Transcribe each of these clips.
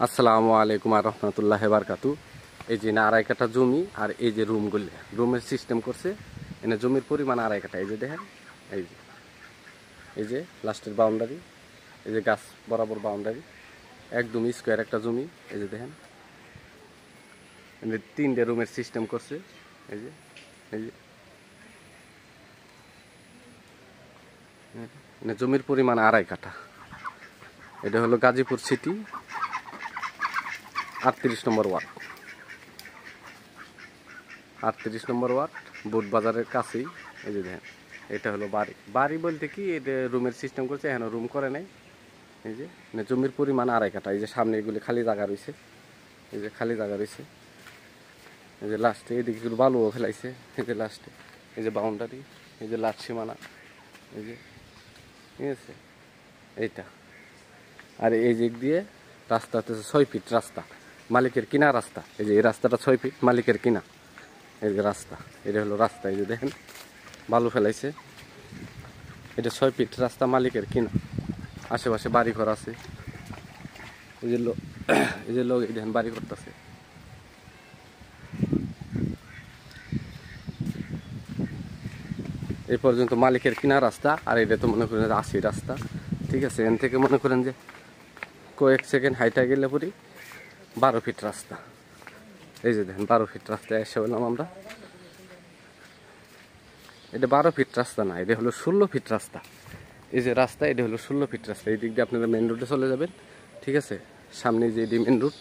আসসালামু আলাইকুম আর রহমতুল্লাহ বারকাতু। এই যে না আড়াই কাঠা জমি আর এই যে রুমগুলি রুমের সিস্টেম করছে। এনে জমির পরিমাণ আড়াই কাঠা। এই যে দেখেন, এই যে লাস্টের বাউন্ডারি, এই যে গাছ বরাবর বাউন্ডারি, একদম স্কোয়ার একটা জমি। এই যে দেখেন, এনে 3টে রুমের সিস্টেম করছে। এই যে জমির পরিমাণ আড়াই কাঠা। এটা হলো গাজীপুর সিটি 38 নম্বর ওয়ার্ড। 38 নম্বর ওয়ার্ড, বুট বাজারের কাছেই। এই যে দেখেন, এটা হলো বাড়ি বলতে কি, এটা রুমের সিস্টেম করছে, এখনো রুম করে নাই। এই যে জমির পরিমাণ আড়াই কাঠা। এই যে সামনে এগুলি খালি জায়গা রয়েছে, এই যে খালি জায়গা রয়েছে। এই যে লাস্টে এদিকে একটু বালুও ফেলাইছে। এই যে লাস্টে এই যে বাউন্ডারি, এই যে লাট সীমানা, এই যে ঠিক আছে এইটা। আর এই দিক দিয়ে রাস্তা হচ্ছে 6 ফিট রাস্তা, মালিকের কিনা রাস্তা। এই যে এই রাস্তাটা 6 ফিট মালিকের কিনা। এই যে রাস্তা, এটা হলো রাস্তা। এই যে দেখেন বালু ফেলাইছে। এটা 6 ফিট রাস্তা মালিকের কিনা। আশেপাশে বাড়ি ঘর আছে। এই যে লোক এই দেখেন বাড়ি করতেছে। এই পর্যন্ত মালিকের কিনা রাস্তা। আর এটা তো মনে করেন 80 রাস্তা, ঠিক আছে। এখান থেকে মনে করেন যে কয়েক সেকেন্ড হাইটা গেলে পরি 12 ফিট রাস্তা। এই যে দেখেন 12 ফিট রাস্তায় এসে বললাম আমরা। এটা 12 ফিট রাস্তা না, এটা হলো 16 ফিট রাস্তা। এই যে রাস্তা, এটা হলো 16 ফিট রাস্তা। এই দিক দিয়ে আপনারা মেন রোডে চলে যাবেন, ঠিক আছে। সামনে যে এটি মেন রোড,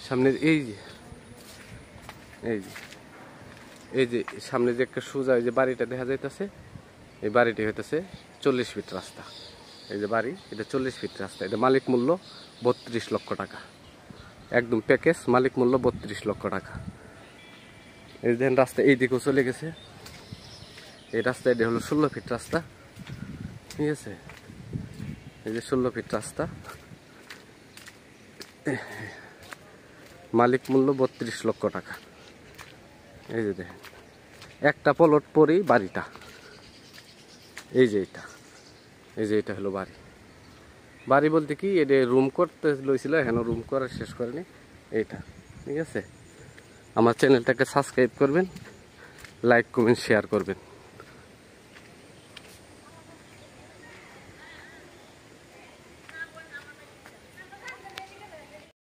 সামনের এই যে সামনে যে একটা সোজা এই যে বাড়িটা দেখা যাইতেছে, এই বাড়িটি হইতেছে 40 ফিট রাস্তা। এই যে বাড়ি, এটা 40 ফিট রাস্তা। এটা মালিক মূল্য 32 লক্ষ টাকা, একদম প্যাকেজ। মালিক মূল্য 32 লক্ষ টাকা। এই দেখেন রাস্তা এই দিকেও চলে গেছে। এই রাস্তা, এটা হলো 16 ফিট রাস্তা, ঠিক আছে। এই যে 16 ফিট রাস্তা, মালিক মূল্য 32 লক্ষ টাকা। এই যে দেখেন একটা প্লট পরেই বাড়িটা। এই যে এটা হলো বাড়ি বলতে কি, এটা রুম করতে লইছিল, এখনো রুম করা শেষ করেনি। এইটা ঠিক আছে। আমার চ্যানেলটাকে সাবস্ক্রাইব করবেন, লাইক কমেন্ট শেয়ার করবেন।